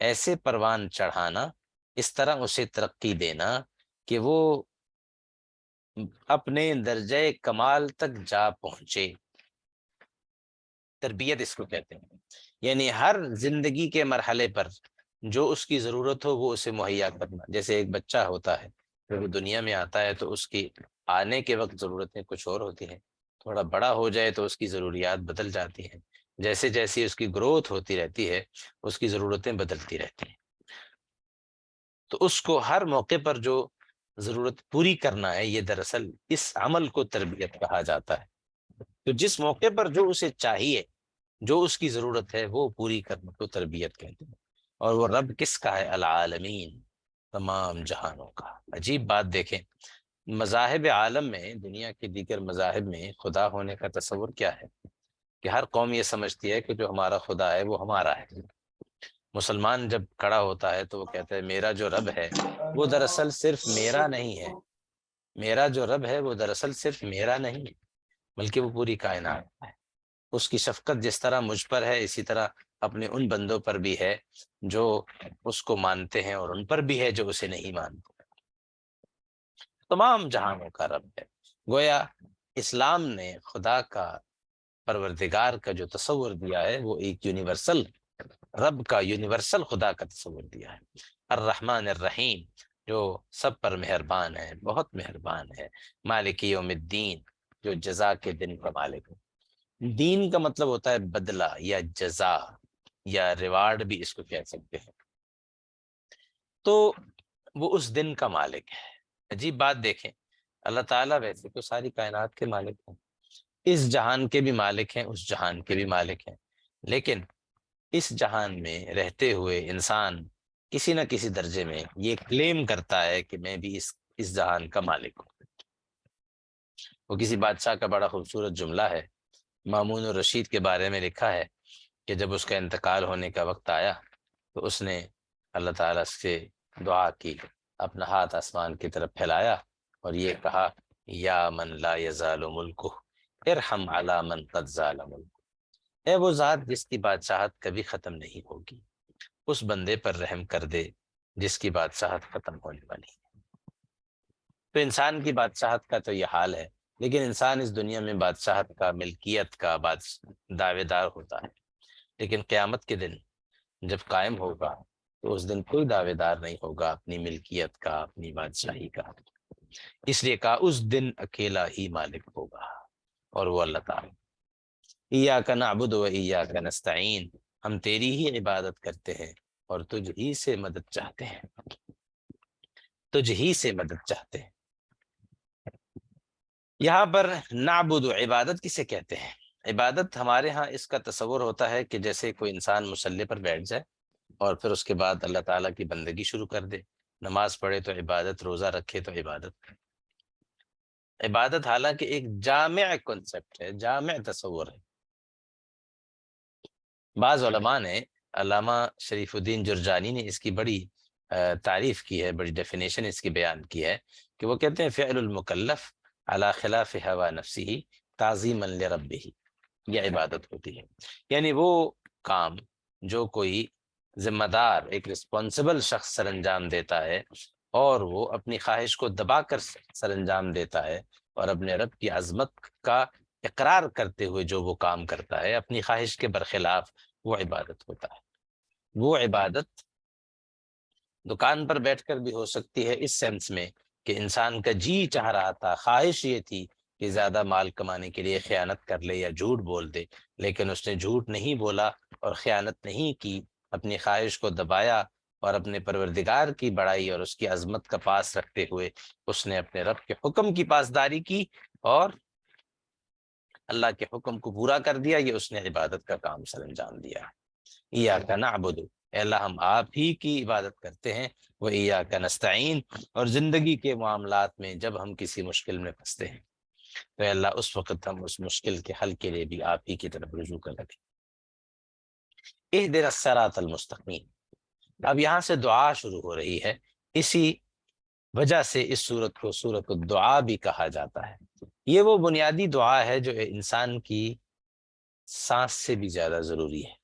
ایسے پروان چڑھانا، اس طرح اسے ترقی دینا کہ وہ اپنے درجہ کمال تک جا پہنچے۔ تربیت اس کو کہتے ہیں، یعنی ہر زندگی کے مرحلے پر جو اس کی ضرورت ہو وہ اسے مہیا کرنا۔ جیسے ایک بچہ ہوتا ہے، جب وہ دنیا میں آتا ہے تو اس کی آنے کے وقت ضرورتیں کچھ اور ہوتی ہیں، تھوڑا بڑا ہو جائے تو اس کی ضروریات بدل جاتی ہیں، جیسے جیسے اس کی گروتھ ہوتی رہتی ہے اس کی ضرورتیں بدلتی رہتی ہیں۔ تو اس کو ہر موقع پر جو ضرورت پوری کرنا ہے، یہ دراصل اس عمل کو تربیت کہا جاتا ہے۔ تو جس موقع پر جو اسے چاہیے، جو اس کی ضرورت ہے وہ پوری کرنے کو تربیت کہتے ہیں۔ اور وہ رب کس کا ہے؟ العالمین، تمام جہانوں کا۔ عجیب بات دیکھیں، مذاہب عالم میں، دنیا کے دیگر مذاہب میں خدا ہونے کا تصور کیا ہے کہ ہر قوم یہ سمجھتی ہے کہ جو ہمارا خدا ہے وہ ہمارا ہے۔ مسلمان جب کھڑا ہوتا ہے تو وہ کہتا ہے میرا جو رب ہے وہ دراصل صرف میرا نہیں ہے، میرا جو رب ہے وہ دراصل صرف میرا نہیں ہے بلکہ وہ پوری کائنات ہے۔ اس کی شفقت جس طرح مجھ پر ہے اسی طرح اپنے ان بندوں پر بھی ہے جو اس کو مانتے ہیں، اور ان پر بھی ہے جو اسے نہیں مانتے۔ تمام جہانوں کا رب ہے۔ گویا اسلام نے خدا کا، پروردگار کا جو تصور دیا ہے وہ ایک یونیورسل رب کا، یونیورسل خدا کا تصور دیا ہے۔ الرحمن الرحیم، جو سب پر مہربان ہے، بہت مہربان ہے۔ مالک یوم الدین، جو جزا کے دن کا مالک ہے۔ دین کا مطلب ہوتا ہے بدلہ یا جزا یا ریوارڈ بھی اس کو کہہ سکتے ہیں۔ تو وہ اس دن کا مالک ہے۔ عجیب بات دیکھیں، اللہ تعالیٰ ویسے تو ساری کائنات کے مالک ہیں، اس جہان کے بھی مالک ہیں، اس جہان کے بھی مالک ہیں، لیکن اس جہان میں رہتے ہوئے انسان کسی نہ کسی درجے میں یہ کلیم کرتا ہے کہ میں بھی اس جہان کا مالک ہوں۔ وہ کسی بادشاہ کا بڑا خوبصورت جملہ ہے، مامون الرشید کے بارے میں لکھا ہے کہ جب اس کا انتقال ہونے کا وقت آیا تو اس نے اللہ تعالیٰ سے دعا کی، اپنا ہاتھ آسمان کی طرف پھیلایا اور یہ کہا، یا من لا یزال ملکہ ارحم علی من قد زال ملکہ، اے وہ ذات جس کی بادشاہت کبھی ختم نہیں ہوگی، اس بندے پر رحم کر دے جس کی بادشاہت ختم ہونے والی ہے۔ تو انسان کی بادشاہت کا تو یہ حال ہے، لیکن انسان اس دنیا میں بادشاہت کا، ملکیت کا دعوے دار ہوتا ہے، لیکن قیامت کے دن جب قائم ہوگا تو اس دن کوئی دعوے دار نہیں ہوگا اپنی ملکیت کا، اپنی بادشاہی کا۔ اس لیے کہا اس دن اکیلا ہی مالک ہوگا، اور وہ اللہ تعالیٰ۔ ایاک نعبد و ایاک نستعین، ہم تیری ہی عبادت کرتے ہیں اور تجھ ہی سے مدد چاہتے ہیں، تجھ ہی سے مدد چاہتے ہیں۔ یہاں پر نعبد عبادت کسے کہتے ہیں؟ عبادت ہمارے ہاں اس کا تصور ہوتا ہے کہ جیسے کوئی انسان مصلی پر بیٹھ جائے اور پھر اس کے بعد اللہ تعالیٰ کی بندگی شروع کر دے، نماز پڑھے تو عبادت، روزہ رکھے تو عبادت۔ عبادت حالانکہ ایک جامع کنسپٹ ہے، جامع تصور ہے۔ بعض علماء نے، علامہ شریف الدین جرجانی نے اس کی بڑی تعریف کی ہے، بڑی ڈیفینیشن اس کی بیان کی ہے، کہ وہ کہتے ہیں فعل المکلف علی خلاف ہوا نفسہ تعظیما لربہ، یہ عبادت ہوتی ہے۔ یعنی وہ کام جو کوئی ذمہ دار، ایک رسپانسبل شخص سر انجام دیتا ہے، اور وہ اپنی خواہش کو دبا کر سر انجام دیتا ہے، اور اپنے رب کی عظمت کا اقرار کرتے ہوئے جو وہ کام کرتا ہے اپنی خواہش کے برخلاف، وہ عبادت ہوتا ہے۔ وہ عبادت دکان پر بیٹھ کر بھی ہو سکتی ہے، اس سینس میں کہ انسان کا جی چاہ رہا تھا، خواہش یہ تھی کہ زیادہ مال کمانے کے لیے خیانت کر لے یا جھوٹ بول دے، لیکن اس نے جھوٹ نہیں بولا اور خیانت نہیں کی، اپنی خواہش کو دبایا، اور اپنے پروردگار کی بڑائی اور اس کی عظمت کا پاس رکھتے ہوئے اس نے اپنے رب کے حکم کی پاسداری کی اور اللہ کے حکم کو پورا کر دیا۔ یہ اس نے عبادت کا کام سر انجام دیا۔ ایاک نعبد، اے اللہ ہم آپ ہی کی عبادت کرتے ہیں، وہ ایاک نستعین، اور زندگی کے معاملات میں جب ہم کسی مشکل میں پھنستے ہیں تو اے اللہ اس وقت ہم اس مشکل کے حل کے لیے بھی آپ ہی کی طرف رجوع کر لیں۔ اہدنا الصراط المستقیم، اب یہاں سے دعا شروع ہو رہی ہے، اسی وجہ سے اس سورت کو سورت الدعا بھی کہا جاتا ہے۔ یہ وہ بنیادی دعا ہے جو انسان کی سانس سے بھی زیادہ ضروری ہے۔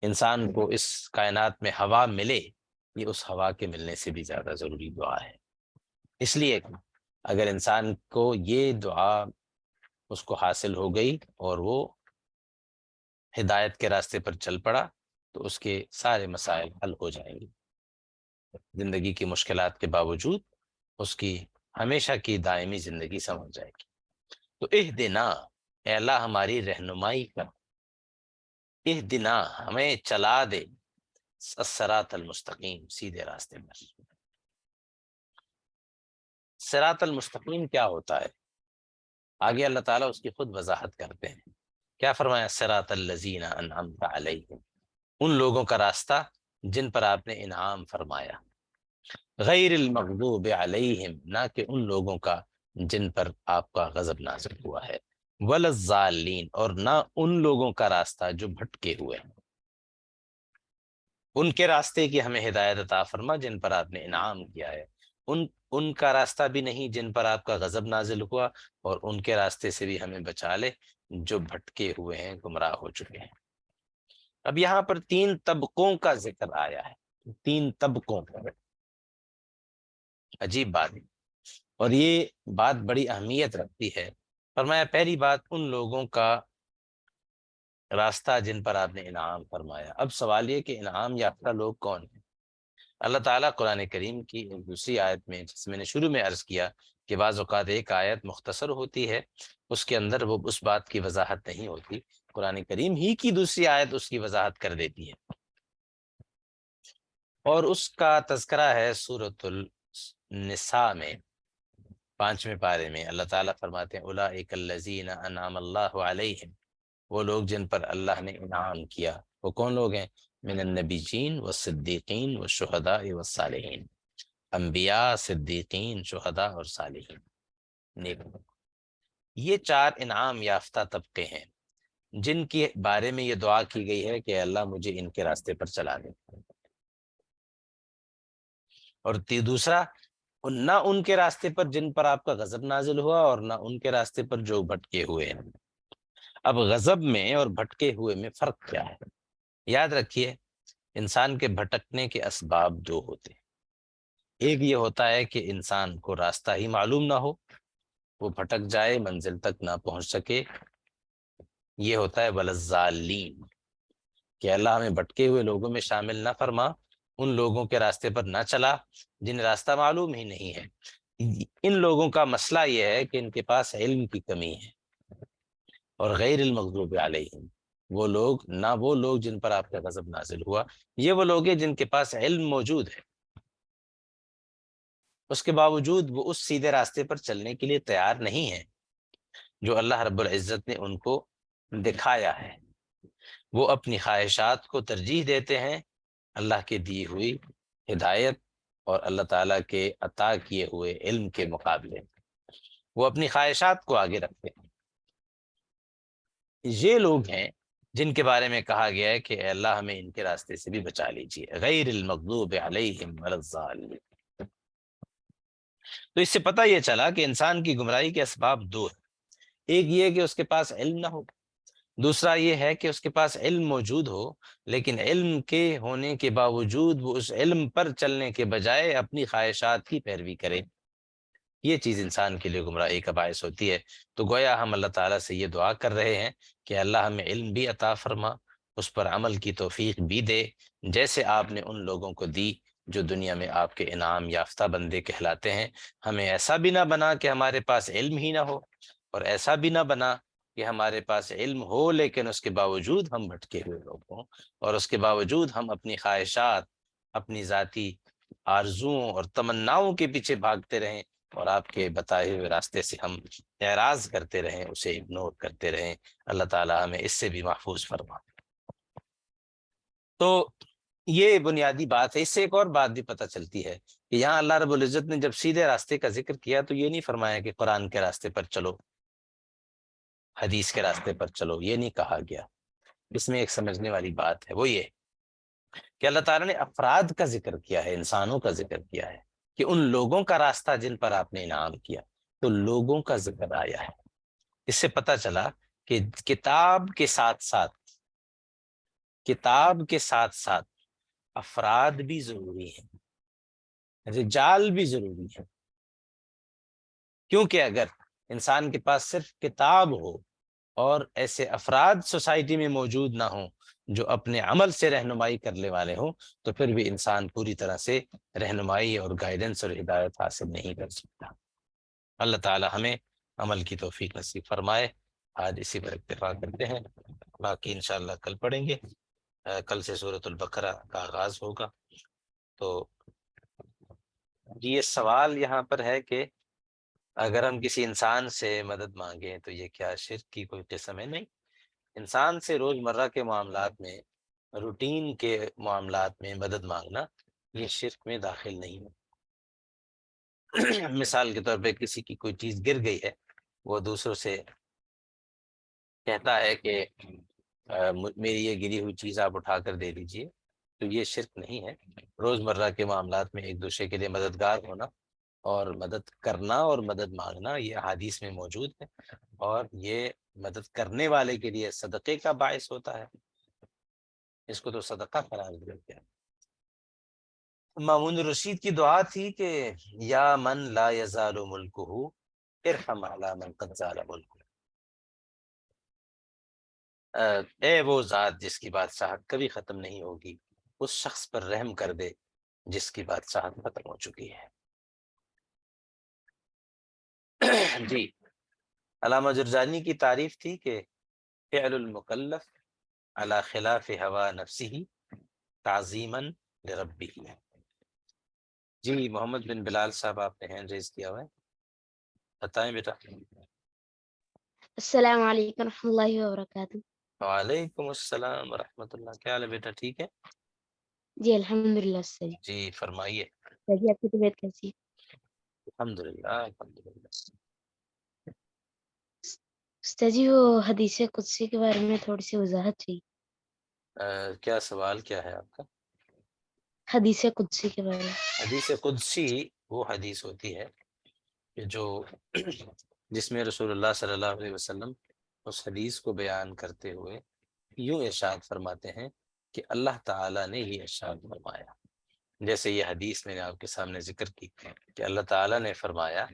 انسان کو اس کائنات میں ہوا ملے، یہ اس ہوا کے ملنے سے بھی زیادہ ضروری دعا ہے۔ اس لیے اگر انسان کو یہ دعا اس کو حاصل ہو گئی اور وہ ہدایت کے راستے پر چل پڑا تو اس کے سارے مسائل حل ہو جائیں گے۔ زندگی کی مشکلات کے باوجود اس کی ہمیشہ کی دائمی زندگی سمجھ جائے گی۔ تو اہدنا، اے اللہ ہماری رہنمائی کر، اہدنا ہمیں چلا دے، الصراط المستقیم سیدھے راستے پر۔ صراط المستقیم کیا ہوتا ہے؟ آگے اللہ تعالیٰ اس کی خود وضاحت کرتے ہیں۔ کیا فرمایا؟ صراط الذین انعمت علیہم، ان لوگوں کا راستہ جن پر آپ نے انعام فرمایا، غیر المغضوب علیہم، نہ کہ ان لوگوں کا جن پر آپ کا غضب نازل ہوا ہے، ولا الضالین، اور نہ ان لوگوں کا راستہ جو بھٹکے ہوئے ہیں۔ ان کے راستے کی ہمیں ہدایت عطا فرما جن پر آپ نے انعام کیا ہے، ان کا راستہ بھی نہیں جن پر آپ کا غضب نازل ہوا، اور ان کے راستے سے بھی ہمیں بچا لے جو بھٹکے ہوئے ہیں، گمراہ ہو چکے ہیں۔ اب یہاں پر 3 طبقوں کا ذکر آیا ہے، 3 طبقوں کا، عجیب بات ہے، اور یہ بات بڑی اہمیت رکھتی ہے۔ فرمایا پہلی بات ان لوگوں کا راستہ جن پر آپ نے انعام فرمایا۔ اب سوال یہ کہ انعام یافتہ لوگ کون ہیں؟ اللہ تعالیٰ قرآن کریم کی ایک دوسری آیت میں، جس میں نے شروع میں عرض کیا کہ بعض اوقات ایک آیت مختصر ہوتی ہے، اس کے اندر وہ اس بات کی وضاحت نہیں ہوتی، قرآن کریم ہی کی دوسری آیت اس کی وضاحت کر دیتی ہے، اور اس کا تذکرہ ہے سورۃ النساء میں 5ویں پارے میں۔ اللہ تعالیٰ فرماتے ہیں اولئک الذین انعم اللہ علیہم، وہ لوگ جن پر اللہ نے انعام کیا۔ وہ کون لوگ ہیں؟ من النبیین والصدیقین والشہداء والصالحین، انبیاء، صدیقین، شہداء اور صالحین، نیک لوگ۔ یہ 4 انعام یافتہ طبقے ہیں جن کے بارے میں یہ دعا کی گئی ہے کہ اللہ مجھے ان کے راستے پر چلا دے۔ اور دوسرا، نہ ان کے راستے پر جن پر آپ کا غضب نازل ہوا، اور نہ ان کے راستے پر جو بھٹکے ہوئے ہیں۔ اب غضب میں اور بھٹکے ہوئے میں فرق کیا ہے؟ یاد رکھیے انسان کے بھٹکنے کے اسباب دو ہوتے ہیں۔ ایک یہ ہوتا ہے کہ انسان کو راستہ ہی معلوم نہ ہو، وہ بھٹک جائے، منزل تک نہ پہنچ سکے۔ یہ ہوتا ہے ولضالین، کہ اللہ ہمیں بھٹکے ہوئے لوگوں میں شامل نہ فرما، ان لوگوں کے راستے پر نہ چلا جنہیں راستہ معلوم ہی نہیں ہے۔ ان لوگوں کا مسئلہ یہ ہے کہ ان کے پاس علم کی کمی ہے، اور غیر المغضوب علیہم، وہ لوگ جن پر آپ کا غضب نازل ہوا، یہ وہ لوگ ہیں جن کے پاس علم موجود ہے، اس کے باوجود وہ اس سیدھے راستے پر چلنے کے لیے تیار نہیں ہے جو اللہ رب العزت نے ان کو دکھایا ہے۔ وہ اپنی خواہشات کو ترجیح دیتے ہیں اللہ کی دی ہوئی ہدایت اور اللہ تعالیٰ کے عطا کیے ہوئے علم کے مقابلے، وہ اپنی خواہشات کو آگے رکھتے ہیں۔ یہ لوگ ہیں جن کے بارے میں کہا گیا ہے کہ اے اللہ ہمیں ان کے راستے سے بھی بچا لیجیے، غیر المغضوب علیہم ولا الضالین۔ تو اس سے پتہ یہ چلا کہ انسان کی گمراہی کے اسباب دو ہیں۔ ایک یہ کہ اس کے پاس علم نہ ہو، دوسرا یہ ہے کہ اس کے پاس علم موجود ہو لیکن علم کے ہونے کے باوجود وہ اس علم پر چلنے کے بجائے اپنی خواہشات کی پیروی کرے۔ یہ چیز انسان کے لیے گمراہی کا باعث ہوتی ہے۔ تو گویا ہم اللہ تعالیٰ سے یہ دعا کر رہے ہیں کہ اللہ ہمیں علم بھی عطا فرما، اس پر عمل کی توفیق بھی دے، جیسے آپ نے ان لوگوں کو دی جو دنیا میں آپ کے انعام یافتہ بندے کہلاتے ہیں۔ ہمیں ایسا بھی نہ بنا کہ ہمارے پاس علم ہی نہ ہو، اور ایسا بھی نہ بنا کہ ہمارے پاس علم ہو لیکن اس کے باوجود ہم بھٹکے ہوئے لوگ ہوں، اور اس کے باوجود ہم اپنی خواہشات، اپنی ذاتی آرزوؤں اور تمناؤں کے پیچھے بھاگتے رہیں، اور آپ کے بتائے ہوئے راستے سے ہم اعراض کرتے رہیں، اسے اگنور کرتے رہیں۔ اللہ تعالیٰ ہمیں اس سے بھی محفوظ فرما۔ تو یہ بنیادی بات ہے۔ اس سے ایک اور بات بھی پتہ چلتی ہے کہ یہاں اللہ رب العزت نے جب سیدھے راستے کا ذکر کیا تو یہ نہیں فرمایا کہ قرآن کے راستے پر چلو، حدیث کے راستے پر چلو، یہ نہیں کہا گیا۔ اس میں ایک سمجھنے والی بات ہے، وہ یہ کہ اللہ تعالیٰ نے افراد کا ذکر کیا ہے، انسانوں کا ذکر کیا ہے، کہ ان لوگوں کا راستہ جن پر آپ نے انعام کیا، تو لوگوں کا ذکر آیا ہے۔ اس سے پتہ چلا کہ کتاب کے ساتھ ساتھ افراد بھی ضروری ہیں، رجال بھی ضروری ہیں، کیونکہ اگر انسان کے پاس صرف کتاب ہو اور ایسے افراد سوسائٹی میں موجود نہ ہوں جو اپنے عمل سے رہنمائی کرنے والے ہوں، تو پھر بھی انسان پوری طرح سے رہنمائی اور گائیڈنس اور ہدایت حاصل نہیں کر سکتا۔ اللہ تعالی ہمیں عمل کی توفیق نصیب فرمائے۔ آج اسی پر اکتفا کرتے ہیں، باقی انشاءاللہ کل پڑھیں گے۔ کل سے سورۃ البقرہ کا آغاز ہوگا۔ تو یہ سوال یہاں پر ہے کہ اگر ہم کسی انسان سے مدد مانگیں تو یہ کیا شرک کی کوئی قسم ہے؟ نہیں، انسان سے روزمرہ کے معاملات میں، روٹین کے معاملات میں مدد مانگنا یہ شرک میں داخل نہیں ہے۔ مثال کے طور پہ کسی کی کوئی چیز گر گئی ہے، وہ دوسروں سے کہتا ہے کہ میری یہ گری ہوئی چیز آپ اٹھا کر دے دیجئے، تو یہ شرک نہیں ہے۔ روزمرہ کے معاملات میں ایک دوسرے کے لیے مددگار ہونا اور مدد کرنا اور مدد مانگنا یہ احادیث میں موجود ہے، اور یہ مدد کرنے والے کے لیے صدقے کا باعث ہوتا ہے، اس کو تو صدقہ قرار دیا گیا۔ مامون الرشید کی دعا تھی کہ یا من لا یزال ملکہ ارحم علی من قد زال ملکہ، اے وہ ذات جس کی بادشاہت کبھی ختم نہیں ہوگی، اس شخص پر رحم کر دے جس کی بادشاہت ختم ہو چکی ہے۔ جی، علامہ جرجانی کی تعریف تھی کہ فعل المکلف علی خلاف ہوا نفسہ تعظیما لربہ۔ جی، محمد بن بلال صاحب آپ نے ہینڈ ریز کیا ہوا ہے، بتائیں بیٹا۔ السلام علیکم ورحمۃ اللہ وبرکاتہ۔ وعلیکم السلام ورحمۃ اللہ، کیا حال ہے بیٹا؟ ٹھیک ہے؟ جی الحمدللہ استاذ جی۔ جی فرمائیے۔ استاذ جی آپ کی طبیعت کیسی ہے؟ الحمدللہ الحمدللہ۔ استاذ جی وہ حدیث قدسی کے بارے میں تھوڑی سی وضاحت چاہیے۔ کیا سوال کیا ہے آپ کا؟ حدیث قدسی کے بارے میں۔ حدیث قدسی وہ حدیث ہوتی ہے کہ جو جس میں رسول اللہ صلی اللہ علیہ وسلم اس حدیث کو بیان کرتے ہوئے یوں ارشاد فرماتے ہیں کہ اللہ تعالیٰ نے ہی ارشاد فرمایا. جیسے یہ حدیث میں نے آپ کے سامنے ذکر کی کہ اللہ تعالیٰ نے فرمایا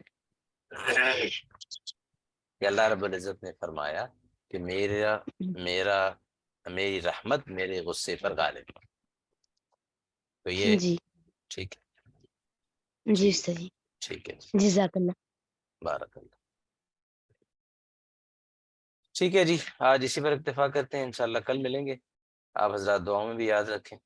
کہ اللہ رب العزت نے فرمایا کہ میرا میری رحمت میرے غصے پر غالب ہے. تو یہ جی ٹھیک ہے. جی جی استاد جی، ٹھیک ہے. جزاک اللہ. بارک اللہ. ٹھیک ہے جی، آج اسی پر اکتفا کرتے ہیں، انشاءاللہ کل ملیں گے. آپ حضرات دعاؤں میں بھی یاد رکھیں،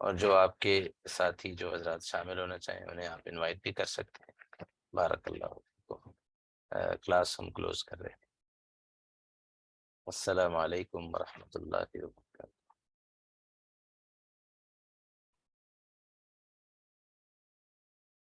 اور جو آپ کے ساتھی جو حضرات شامل ہونا چاہیں انہیں آپ انوائٹ بھی کر سکتے ہیں. بارک اللہ فیکم. کلاس ہم کلوز کر رہے ہیں. السلام علیکم ورحمۃ اللہ وبرکاتہ.